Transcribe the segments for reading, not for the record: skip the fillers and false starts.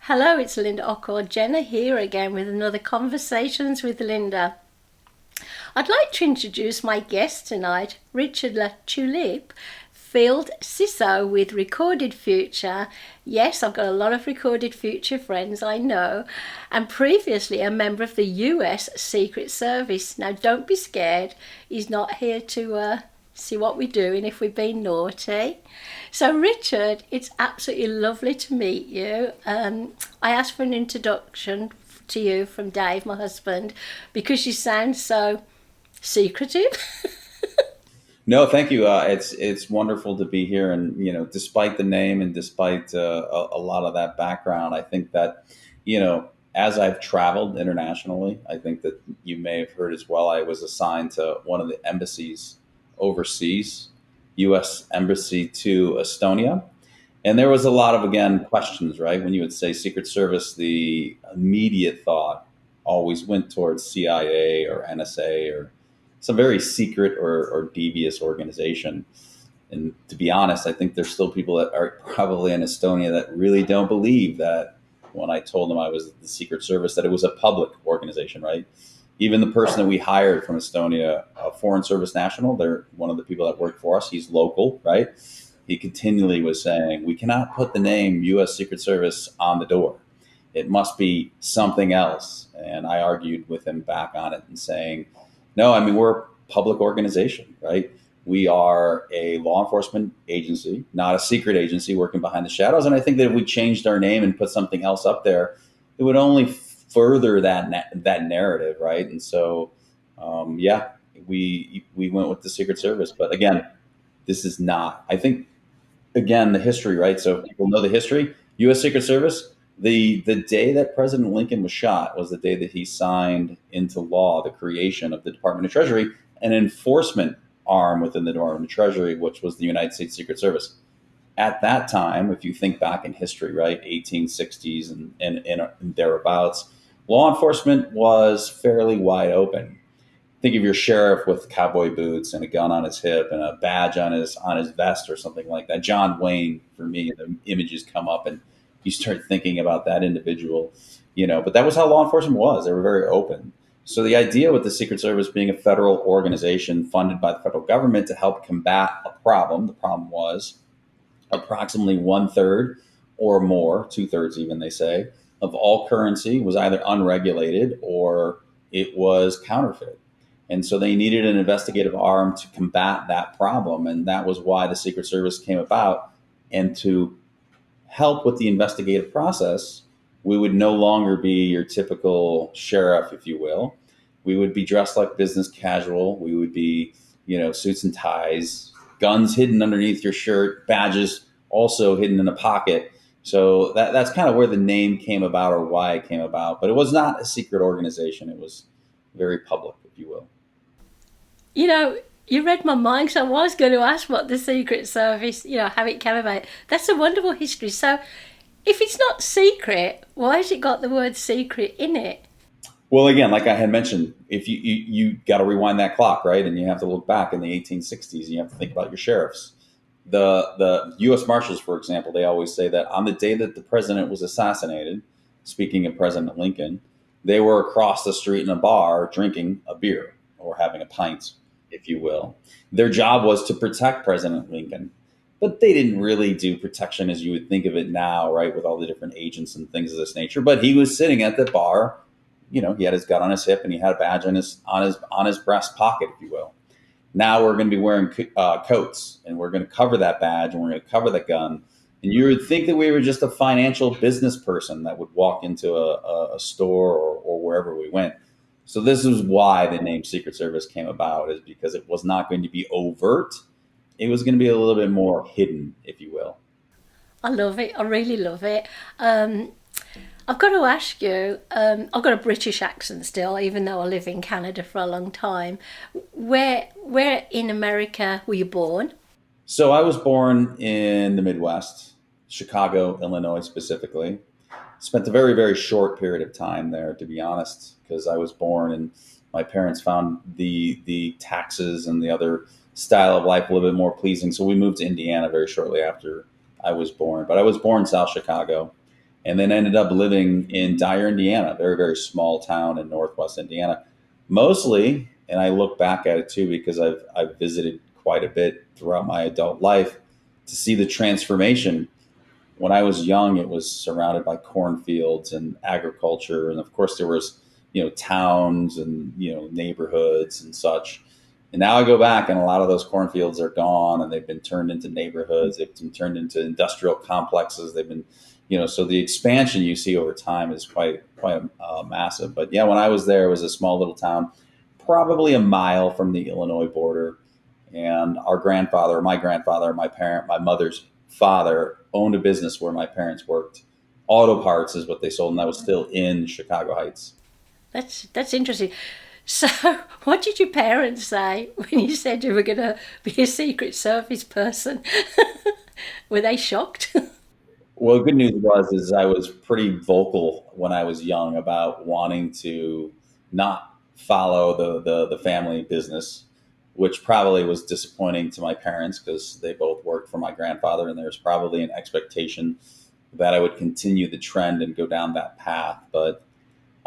Hello, it's Linda Ockwell-Jenner here again with another Conversations with Linda. I'd like to introduce my guest tonight, Richard LaTulip, Field CISO with Recorded Future. Yes, I've got a lot of Recorded Future friends, I know, and previously a member of the US Secret Service. Now, don't be scared, he's not here to see what we're doing if we've been naughty. So, Richard, it's absolutely lovely to meet you. I asked for an introduction to you from Dave, my husband, because you sound so secretive. No, thank you. It's wonderful to be here, and despite the name and despite a lot of that background, I think that as I've traveled internationally, I think that you may have heard as well. I was assigned to one of the embassies overseas, U.S. Embassy to Estonia, and there was a lot of again questions. Right when you would say Secret Service, the immediate thought always went towards CIA or NSA or some very secret or devious organization. And to be honest, I think there's still people that are probably in Estonia that really don't believe that when I told them I was the Secret Service, that it was a public organization, right? Even the person that we hired from Estonia, a Foreign Service national, they're one of the people that worked for us. He's local, right? He continually was saying, we cannot put the name U.S. Secret Service on the door. It must be something else. And I argued with him back on it and saying, no, I mean, we're a public organization, right? We are a law enforcement agency, not a secret agency working behind the shadows. And I think that if we changed our name and put something else up there, it would only further that narrative, right? And so, yeah, we went with the Secret Service. But again, this is not. I think again the history, right? So people know the history. U.S. Secret Service. The day that President Lincoln was shot was the day that he signed into law the creation of the Department of Treasury, an enforcement arm within the Department of Treasury, which was the United States Secret Service. At that time, if you think back in history, right, 1860s and thereabouts, law enforcement was fairly wide open. Think of your sheriff with cowboy boots and a gun on his hip and a badge on his vest or something like that. John Wayne, for me, the images come up and you start thinking about that individual, But that was how law enforcement was. They were very open. So the idea with the Secret Service being a federal organization funded by the federal government to help combat a problem, the problem was approximately one third or more, two thirds even, they say, of all currency was either unregulated or it was counterfeit. And so they needed an investigative arm to combat that problem. And that was why the Secret Service came about. And to help with the investigative process, we would no longer be your typical sheriff, if you will. We would be dressed like business casual. We would be, suits and ties, guns hidden underneath your shirt, badges also hidden in a pocket. So that's kind of where the name came about or why it came about. But it was not a secret organization. It was very public, if you will. You know, you read my mind because I was going to ask what the Secret Service, how it came about. That's a wonderful history. So, if it's not secret, why has it got the word secret in it? Well, again, like I had mentioned, if you got to rewind that clock, right, and you have to look back in the 1860s, and you have to think about your sheriffs. The U.S. Marshals, for example, they always say that on the day that the president was assassinated, speaking of President Lincoln, they were across the street in a bar drinking a beer or having a pint, if you will. Their job was to protect President Lincoln, but they didn't really do protection as you would think of it now, right, with all the different agents and things of this nature. But he was sitting at the bar. He had his gun on his hip and he had a badge on his breast pocket, if you will. Now we're going to be wearing coats and we're going to cover that badge and we're going to cover the gun. And you would think that we were just a financial business person that would walk into a store or wherever we went. So this is why the name Secret Service came about, is because it was not going to be overt. It was going to be a little bit more hidden, if you will. I love it. I really love it. I've got to ask you, I've got a British accent still, even though I live in Canada for a long time. Where in America were you born? So I was born in the Midwest, Chicago, Illinois specifically. Spent a very, very short period of time there, to be honest, because I was born and my parents found the taxes and the other style of life a little bit more pleasing. So we moved to Indiana very shortly after I was born. But I was born in South Chicago. and then ended up living in Dyer, Indiana, a very, very small town in Northwest Indiana. Mostly, and I look back at it too because I've visited quite a bit throughout my adult life to see the transformation. When I was young, it was surrounded by cornfields and agriculture, and of course there was, towns and neighborhoods and such. And now I go back, and a lot of those cornfields are gone, and they've been turned into neighborhoods. They've been turned into industrial complexes. They've been, so the expansion you see over time is quite massive. But yeah, when I was there, it was a small little town, probably a mile from the Illinois border. And my mother's father owned a business where my parents worked. Auto parts is what they sold, and that was still in Chicago Heights. That's interesting. So, what did your parents say when you said you were going to be a Secret Service person? Were they shocked? Well, good news is I was pretty vocal when I was young about wanting to not follow the family business, which probably was disappointing to my parents because they both worked for my grandfather, and there's probably an expectation that I would continue the trend and go down that path. But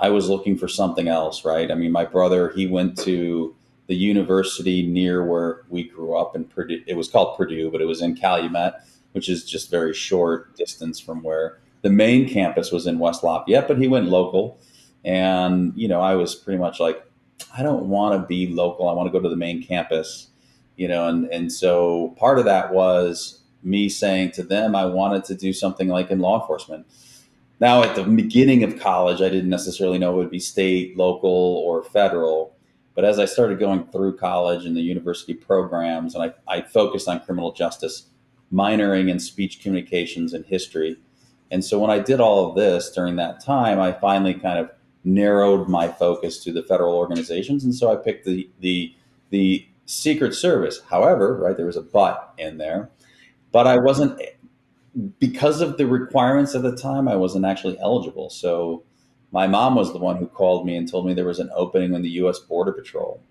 I was looking for something else, right? I mean, my brother, he went to the university near where we grew up in Purdue. It was called Purdue, but it was in Calumet, which is just very short distance from where the main campus was in West Lafayette, but he went local. And, I was pretty much like, I don't want to be local. I want to go to the main campus, and so part of that was me saying to them, I wanted to do something like in law enforcement. Now, at the beginning of college, I didn't necessarily know it would be state, local, or federal. But as I started going through college and the university programs, and I focused on criminal justice, minoring in speech communications and history. And so when I did all of this during that time, I finally kind of narrowed my focus to the federal organizations. And so I picked the Secret Service. However, right, there was a but in there, but I wasn't, because of the requirements at the time, I wasn't actually eligible. So my mom was the one who called me and told me there was an opening in the U.S. Border Patrol.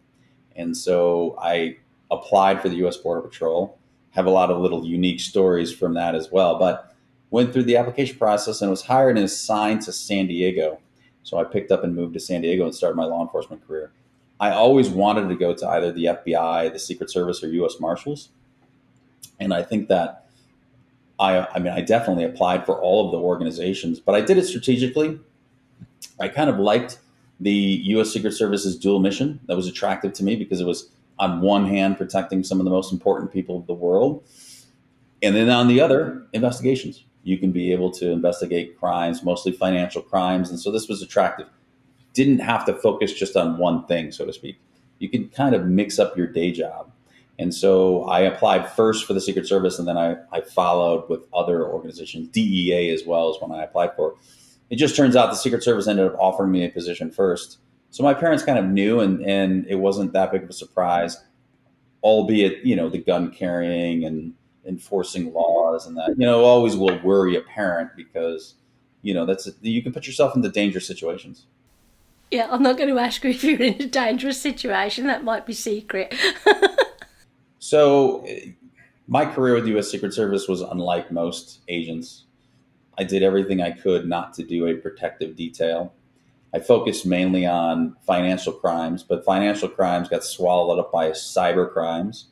And so I applied for the U.S. Border Patrol. Have a lot of little unique stories from that as well. But went through the application process and was hired and assigned to San Diego. So I picked up and moved to San Diego and started my law enforcement career. I always wanted to go to either the FBI, the Secret Service, or U.S. Marshals. And I think that I mean, I definitely applied for all of the organizations, but I did it strategically. I kind of liked the U.S. Secret Service's dual mission. That was attractive to me because it was, on one hand, protecting some of the most important people of the world, and then on the other, investigations. You can be able to investigate crimes, mostly financial crimes, and so this was attractive. Didn't have to focus just on one thing, so to speak. You could kind of mix up your day job. And so I applied first for the Secret Service, and then I followed with other organizations. DEA as well as one I applied for. It just turns out the Secret Service ended up offering me a position first. So my parents kind of knew, and it wasn't that big of a surprise, albeit, the gun carrying and enforcing laws and that, always will worry a parent because, you can put yourself into dangerous situations. Yeah, I'm not going to ask you if you're in a dangerous situation. That might be secret. So my career with the U.S. Secret Service was unlike most agents. I did everything I could not to do a protective detail. I focused mainly on financial crimes, but financial crimes got swallowed up by cyber crimes.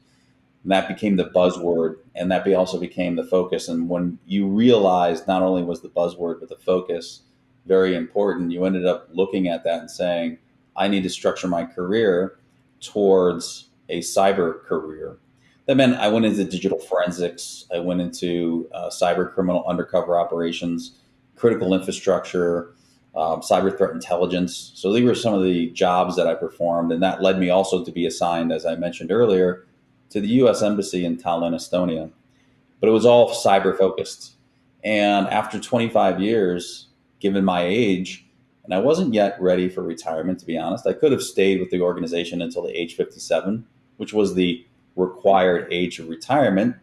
And that became the buzzword, and that also became the focus. And when you realized not only was the buzzword, but the focus very important, you ended up looking at that and saying, I need to structure my career towards a cyber career. That meant I went into digital forensics. I went into cyber criminal undercover operations, critical infrastructure, cyber threat intelligence. So these were some of the jobs that I performed. And that led me also to be assigned, as I mentioned earlier, to the U.S. Embassy in Tallinn, Estonia. But it was all cyber focused. And after 25 years, given my age, and I wasn't yet ready for retirement, to be honest, I could have stayed with the organization until the age 57, which was the required age of retirement.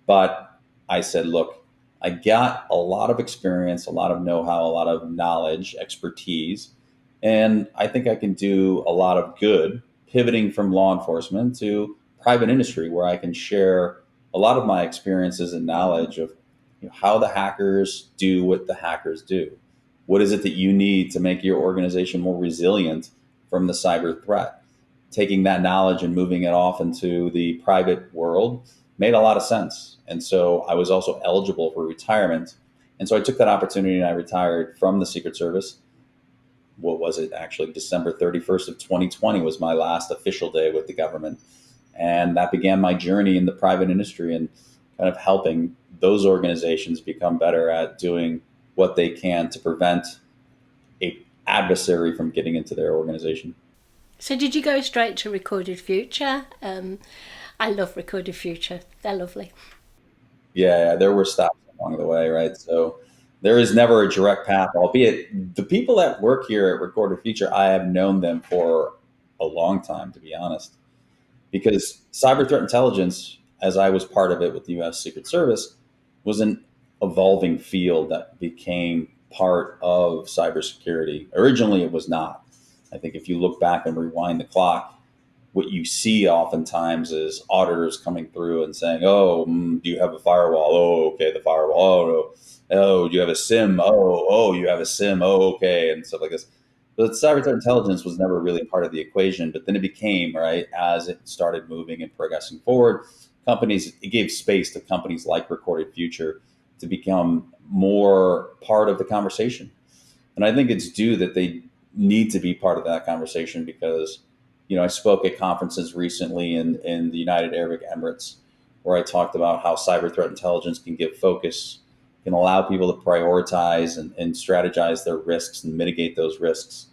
But I said, look, I got a lot of experience, a lot of know-how, a lot of knowledge, expertise, and I think I can do a lot of good pivoting from law enforcement to private industry where I can share a lot of my experiences and knowledge of how the hackers do what the hackers do. What is it that you need to make your organization more resilient from the cyber threat? Taking that knowledge and moving it off into the private world made a lot of sense. And so I was also eligible for retirement. And so I took that opportunity and I retired from the Secret Service. What was it actually? December 31st of 2020 was my last official day with the government. And that began my journey in the private industry and kind of helping those organizations become better at doing what they can to prevent a adversary from getting into their organization. So did you go straight to Recorded Future? I love Recorded Future. They're lovely. Yeah, there were stops along the way, right? So there is never a direct path, albeit the people that work here at Recorded Future, I have known them for a long time, to be honest, because cyber threat intelligence, as I was part of it with the US Secret Service, was an evolving field that became part of cybersecurity. Originally, it was not. I think if you look back and rewind the clock, what you see oftentimes is auditors coming through and saying, "Oh, do you have a firewall? Oh, okay, the firewall. Oh, no. Oh, do you have a SIM? Oh, you have a SIM. Oh, okay," and stuff like this. But cyber threat intelligence was never really part of the equation. But then it became, right, as it started moving and progressing forward. Companies, it gave space to companies like Recorded Future to become more part of the conversation. And I think it's due that they need to be part of that conversation because, I spoke at conferences recently in the United Arab Emirates where I talked about how cyber threat intelligence can give focus, can allow people to prioritize and strategize their risks and mitigate those risks,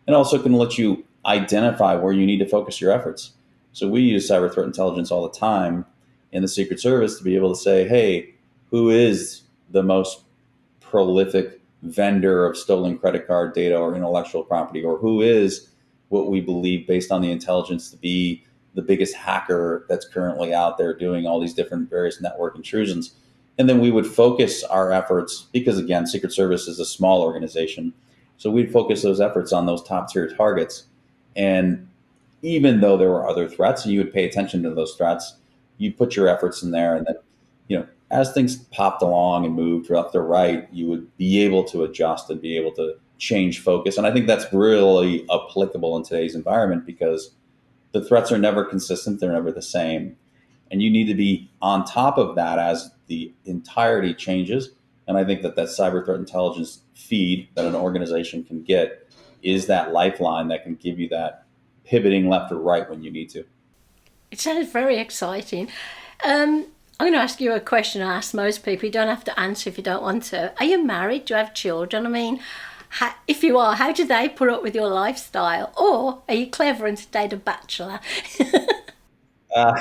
and also can let you identify where you need to focus your efforts. So we use cyber threat intelligence all the time in the Secret Service to be able to say, hey, who is the most prolific vendor of stolen credit card data or intellectual property, or who is what we believe based on the intelligence to be the biggest hacker that's currently out there doing all these different various network intrusions. And then we would focus our efforts because, again, Secret Service is a small organization. So we'd focus those efforts on those top tier targets. And even though there were other threats, and you would pay attention to those threats, you put your efforts in there. And then, as things popped along and moved left or right, you would be able to adjust and be able to change focus. And I think that's really applicable in today's environment because the threats are never consistent. They're never the same. And you need to be on top of that as the entirety changes. And I think that cyber threat intelligence feed that an organization can get is that lifeline that can give you that pivoting left or right when you need to. It sounds very exciting. I'm going to ask you a question I ask most people. You don't have to answer if you don't want to. Are you married? Do you have children? I mean, if you are, how do they put up with your lifestyle? Or are you clever and stayed a bachelor? Uh,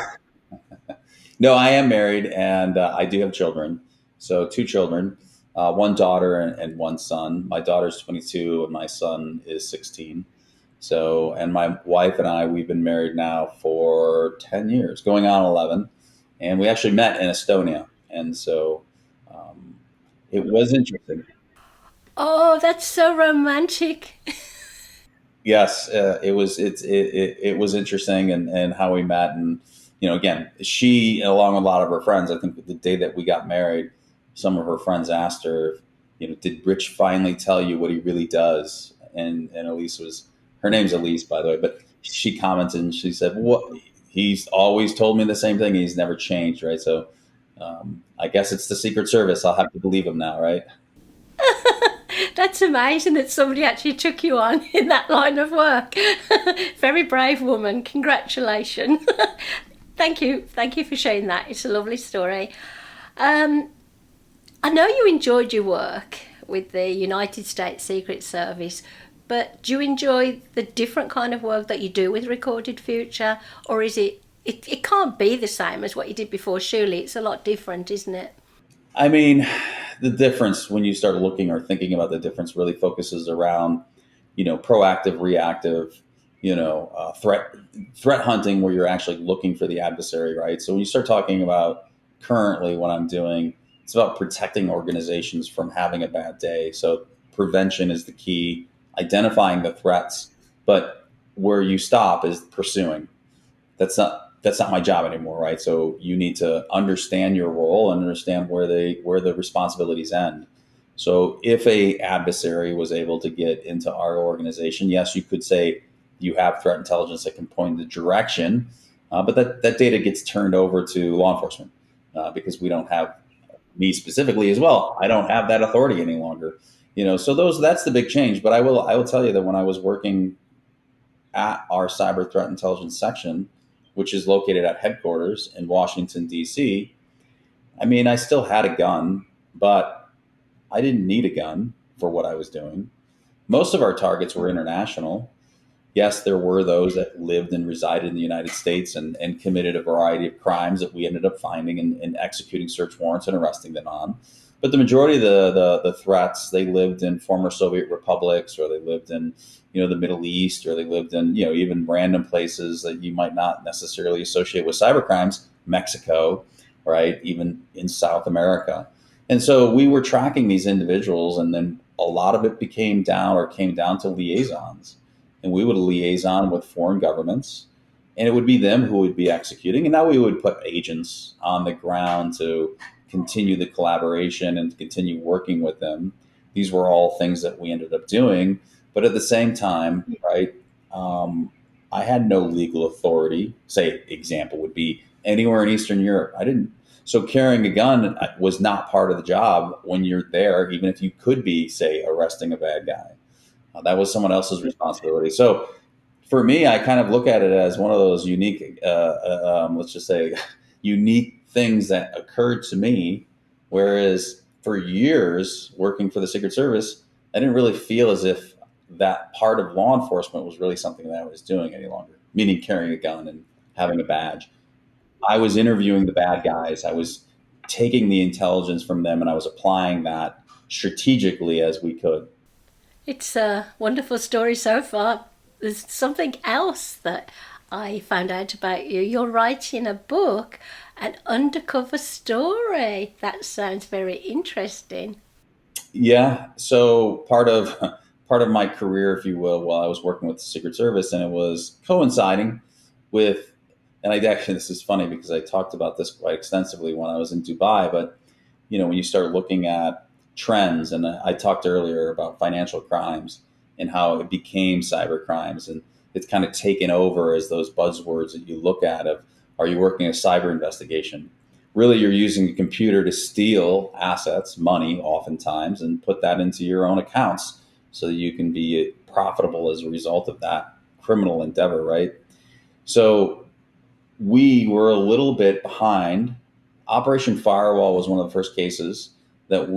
no, I am married and I do have children. So two children, one daughter and one son. My daughter's 22 and my son is 16. So, and my wife and I, we've been married now for 10 years, going on 11. And we actually met in Estonia. And so um, it was interesting. Oh, that's so romantic. Yes, it was interesting and how we met and again she along with a lot of her friends. I think the day that we got married, some of her friends asked her, did Rich finally tell you what he really does? And Elise was her name's Elise, by the way, but she commented and she said, "What? He's always told me the same thing. He's never changed, right?" So I guess it's the Secret Service. I'll have to believe him now, right? That's amazing that somebody actually took you on in that line of work. Very brave woman. Congratulations. Thank you. Thank you for sharing that. It's a lovely story. Um, I know you enjoyed your work with the United States Secret Service, but do you enjoy the different kind of work that you do with Recorded Future? Or is it can't be the same as what you did before, surely. It's a lot different, isn't it? I mean, the difference when you start looking or thinking about the difference really focuses around, proactive, reactive, threat hunting, where you're actually looking for the adversary, right? So when you start talking about currently what I'm doing, it's about protecting organizations from having a bad day. So prevention is the key, identifying the threats, but where you stop is pursuing. That's not that's not my job anymore, right? So you need to understand your role and understand where the responsibilities end. So if a adversary was able to get into our organization, yes, you could say you have threat intelligence that can point in the direction, but that data gets turned over to law enforcement because we don't have, me specifically as well, I don't have that authority any longer. So that's the big change. But I will tell you that when I was working at our cyber threat intelligence section, which is located at headquarters in Washington, D.C., I mean, I still had a gun, but I didn't need a gun for what I was doing. Most of our targets were international. Yes, there were those that lived and resided in the United States and committed a variety of crimes that we ended up finding and executing search warrants and arresting them on. But the majority of the threats, they lived in former Soviet republics, or they lived in the Middle East, or they lived in even random places that you might not necessarily associate with cyber crimes, Mexico, right, even in South America. And so we were tracking these individuals, and then a lot of it came down to liaisons, and we would liaison with foreign governments, and it would be them who would be executing. And now we would put agents on the ground to continue the collaboration and continue working with them. These were all things that we ended up doing. But at the same time, right, I had no legal authority. Say, example would be anywhere in Eastern Europe. I didn't. So carrying a gun was not part of the job when you're there, even if you could be, say, arresting a bad guy. That was someone else's responsibility. So for me, I kind of look at it as one of those unique, let's just say, unique things that occurred to me. Whereas for years working for the Secret Service, I didn't really feel as if that part of law enforcement was really something that I was doing any longer, meaning carrying a gun and having a badge. I was interviewing the bad guys. I was taking the intelligence from them, and I was applying that strategically as we could. It's a wonderful story so far. There's something else that I found out about you. You're writing a book, an undercover story. That sounds very interesting. Yeah. So part of my career, if you will, while I was working with the Secret Service, and it was coinciding with, and I actually, this is funny because I talked about this quite extensively when I was in Dubai. But when you start looking at trends, and I talked earlier about financial crimes and how it became cyber crimes, and it's kind of taken over as those buzzwords that you look at of, are you working a cyber investigation? Really, you're using a computer to steal assets, money oftentimes, and put that into your own accounts so that you can be profitable as a result of that criminal endeavor, right? So we were a little bit behind. Operation Firewall was one of the first cases that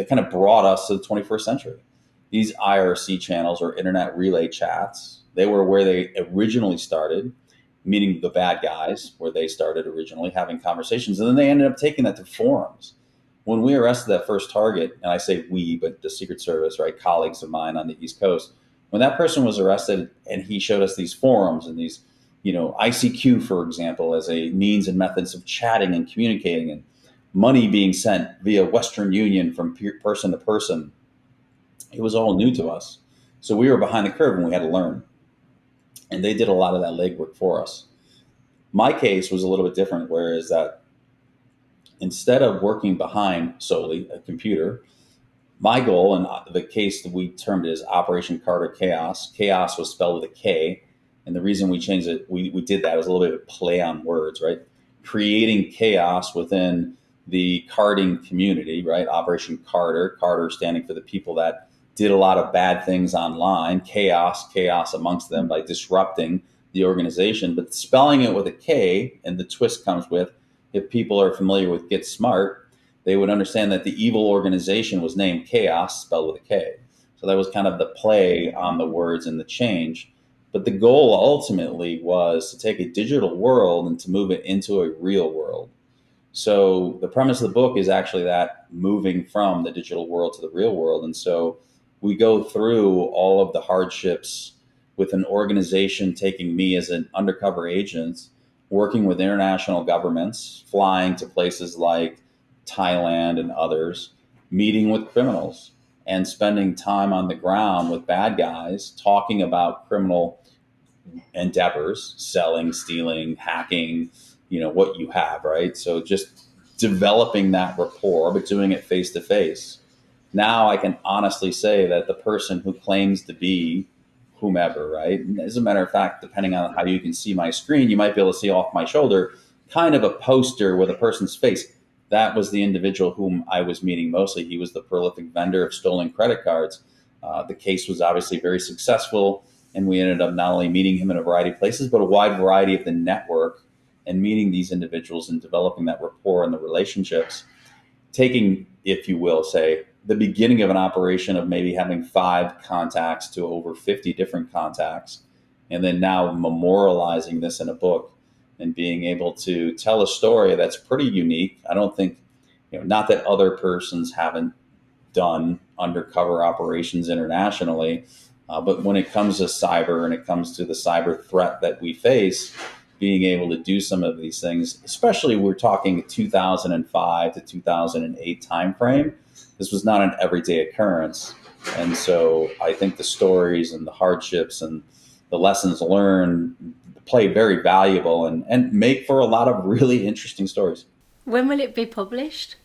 kind of brought us to the 21st century. These IRC channels, or internet relay chats, they were where they originally started, meeting the bad guys, where they started originally having conversations, and then they ended up taking that to forums. When we arrested that first target, and I say we, but the Secret Service, right, colleagues of mine on the East Coast, when that person was arrested and he showed us these forums and these, ICQ, for example, as a means and methods of chatting and communicating, and money being sent via Western Union from person to person, it was all new to us. So we were behind the curve and we had to learn. And they did a lot of that legwork for us. My case was a little bit different, whereas that instead of working behind solely a computer, my goal, and the case that we termed it as Operation Carter Chaos. Chaos was spelled with a K, and the reason we changed it, we did that, was a little bit of a play on words, right? Creating chaos within the carding community, right? Operation Carter, Carter standing for the people that did a lot of bad things online, chaos amongst them by disrupting the organization, but spelling it with a K, and the twist comes with, if people are familiar with Get Smart, they would understand that the evil organization was named Chaos, spelled with a K. So that was kind of the play on the words and the change. But the goal ultimately was to take a digital world and to move it into a real world. So the premise of the book is actually that moving from the digital world to the real world. And so we go through all of the hardships with an organization taking me as an undercover agent, working with international governments, flying to places like Thailand and others, meeting with criminals and spending time on the ground with bad guys, talking about criminal endeavors, selling, stealing, hacking, what you have, right? So just developing that rapport, but doing it face to face. Now I can honestly say that the person who claims to be whomever, right? And as a matter of fact, depending on how you can see my screen, you might be able to see off my shoulder kind of a poster with a person's face. That was the individual whom I was meeting mostly. He was the prolific vendor of stolen credit cards. The case was obviously very successful, and we ended up not only meeting him in a variety of places, but a wide variety of the network, and meeting these individuals and developing that rapport and the relationships, taking, if you will, say, the beginning of an operation of maybe having 5 contacts to over 50 different contacts, and then now memorializing this in a book and being able to tell a story that's pretty unique. I don't think, not that other persons haven't done undercover operations internationally, but when it comes to cyber and it comes to the cyber threat that we face, being able to do some of these things, especially we're talking 2005 to 2008 timeframe, this was not an everyday occurrence. And so I think the stories and the hardships and the lessons learned play very valuable and make for a lot of really interesting stories. When will it be published?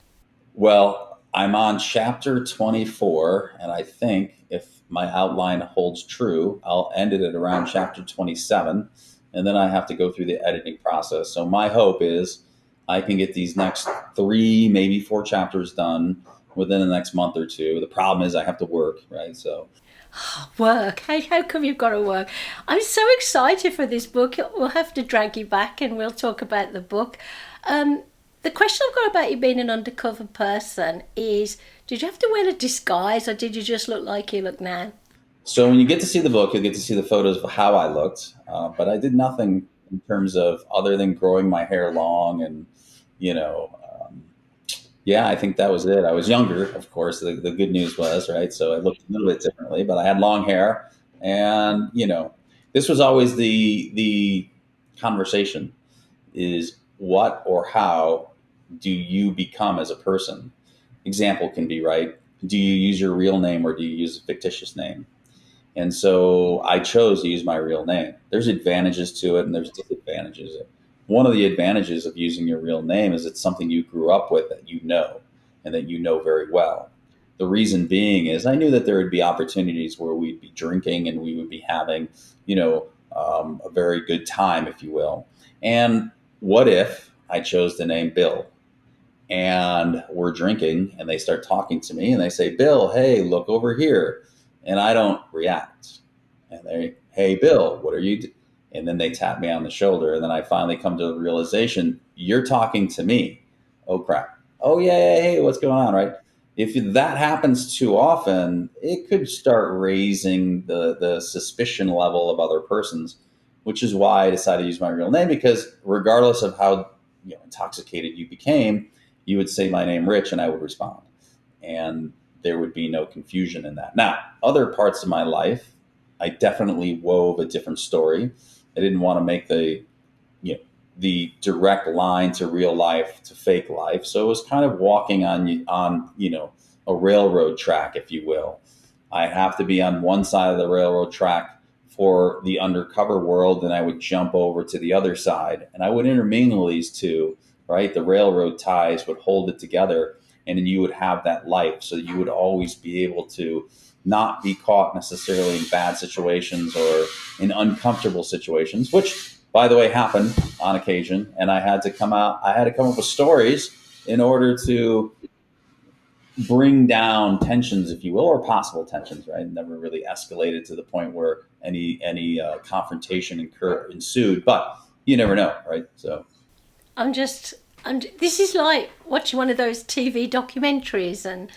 Well, I'm on chapter 24, and I think if my outline holds true, I'll end it at around chapter 27, and then I have to go through the editing process. So my hope is I can get these next 3, maybe 4 chapters done within the next month or two. The problem is I have to work, right? So Work. How come you've got to work? I'm so excited for this book. We'll have to drag you back and we'll talk about the book. The question I've got about you being an undercover person is, did you have to wear a disguise or did you just look like you look now? So when you get to see the book, you'll get to see the photos of how I looked. But I did nothing in terms of other than growing my hair long and, you know, yeah, I think that was it. I was younger, of course. The good news was, right? So I looked a little bit differently, but I had long hair. And, this was always the conversation is what or how do you become as a person? Example can be, right? Do you use your real name or do you use a fictitious name? And so I chose to use my real name. There's advantages to it and there's disadvantages. One of the advantages of using your real name is it's something you grew up with that you know and that you know very well. The reason being is I knew that there would be opportunities where we'd be drinking and we would be having, a very good time, if you will. And what if I chose the name Bill? And we're drinking and they start talking to me and they say, Bill, hey, look over here. And I don't react. And they, hey, Bill, what are you doing? And then they tap me on the shoulder. And then I finally come to the realization, you're talking to me. Oh, crap. Oh, yeah, yeah, hey, what's going on, right? If that happens too often, it could start raising the suspicion level of other persons, which is why I decided to use my real name, because regardless of how intoxicated you became, you would say my name, Rich, and I would respond. And there would be no confusion in that. Now, other parts of my life, I definitely wove a different story. I didn't want to make the direct line to real life to fake life. So it was kind of walking on a railroad track, if you will. I have to be on one side of the railroad track for the undercover world, and I would jump over to the other side, and I would intermingle these two. Right, the railroad ties would hold it together, and then you would have that life. So you would always be able to not be caught necessarily in bad situations or in uncomfortable situations, which, by the way, happened on occasion. And I had to come up with stories in order to bring down tensions, if you will, or possible tensions, right? Never really escalated to the point where any confrontation ensued, but you never know, right? So This is like watching one of those TV documentaries, and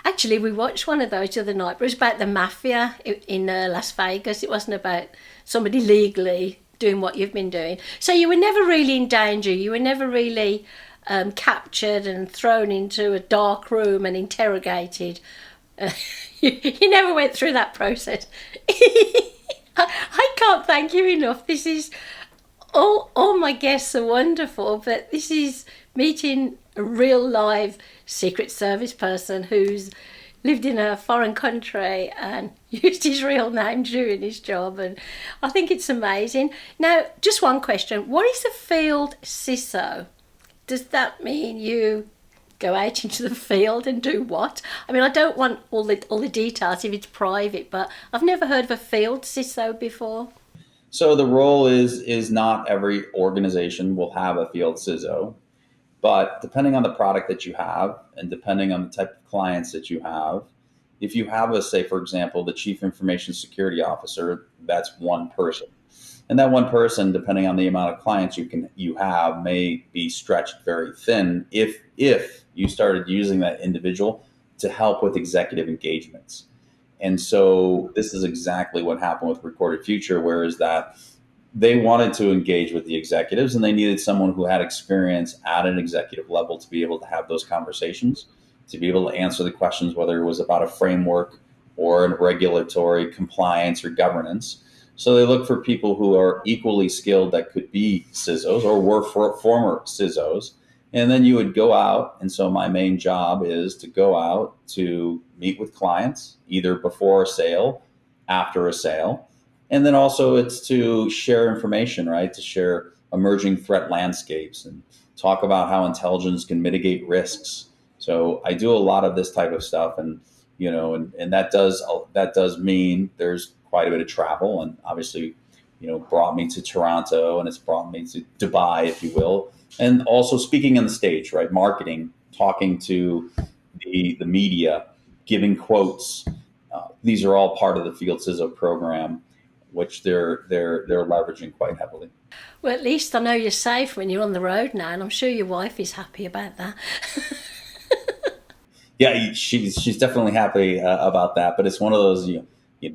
actually we watched one of those the other night, but it was about the mafia in Las Vegas. It wasn't about somebody legally doing what you've been doing. So you were never really in danger. You were never really captured and thrown into a dark room and interrogated. You never went through that process. I can't thank you enough. This is all my guests are wonderful, but this is meeting a real live Secret Service person who's lived in a foreign country and used his real name during his job, and I think it's amazing. Now, just one question: what is a field CISO? Does that mean you go out into the field and do what? I mean, I don't want all the details if it's private, but I've never heard of a field CISO before. So the role is not every organization will have a field CISO, but depending on the product that you have and depending on the type of clients that you have, if you have a, say, for example, the chief information security officer, that's one person. And that one person, depending on the amount of clients you have, may be stretched very thin if you started using that individual to help with executive engagements. And so this is exactly what happened with Recorded Future, whereas that they wanted to engage with the executives and they needed someone who had experience at an executive level to be able to have those conversations, to be able to answer the questions, whether it was about a framework or a regulatory compliance or governance. So they look for people who are equally skilled that could be CISOs or were former CISOs. And then you would go out. And so my main job is to go out to meet with clients, either before a sale, after a sale, and then also it's to share information, right? To share emerging threat landscapes and talk about how intelligence can mitigate risks. So I do a lot of this type of stuff, and and that does mean there's quite a bit of travel, and obviously, brought me to Toronto, and it's brought me to Dubai, if you will, and also speaking on the stage, right? Marketing, talking to the media, giving quotes. These are all part of the Field CISO program, which they're leveraging quite heavily. Well, at least I know you're safe when you're on the road now, and I'm sure your wife is happy about that. Yeah, she's definitely happy about that. But it's one of those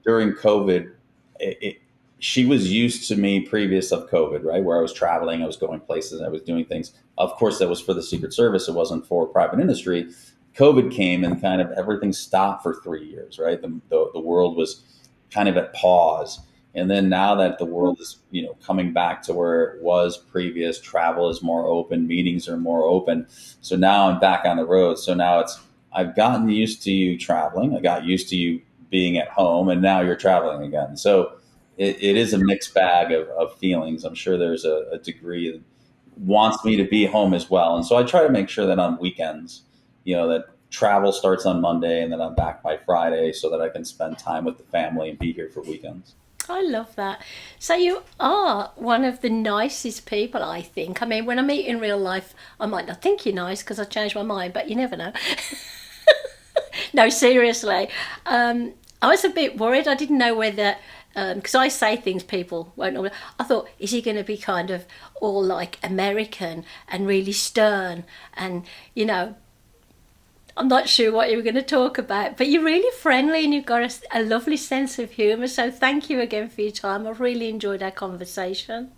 during COVID, it, she was used to me previous of COVID, right? Where I was traveling, I was going places, I was doing things. Of course, that was for the Secret Service. It wasn't for private industry. COVID came and kind of everything stopped for 3 years, right? The world was kind of at pause. And then now that the world is, coming back to where it was previous, travel is more open, meetings are more open. So now I'm back on the road. So now I've gotten used to you traveling. I got used to you being at home, and now you're traveling again. So it is a mixed bag of feelings. I'm sure there's a degree that wants me to be home as well. And so I try to make sure that on weekends, that travel starts on Monday and then I'm back by Friday so that I can spend time with the family and be here for weekends. I love that. So you are one of the nicest people, I think. I mean, when I meet you in real life, I might not think you're nice because I changed my mind, but you never know. No, seriously. I was a bit worried. I didn't know whether, because I say things people won't know. I thought, is he going to be kind of all like American and really stern? And, I'm not sure what you were going to talk about, but you're really friendly and you've got a lovely sense of humour. So thank you again for your time. I've really enjoyed our conversation.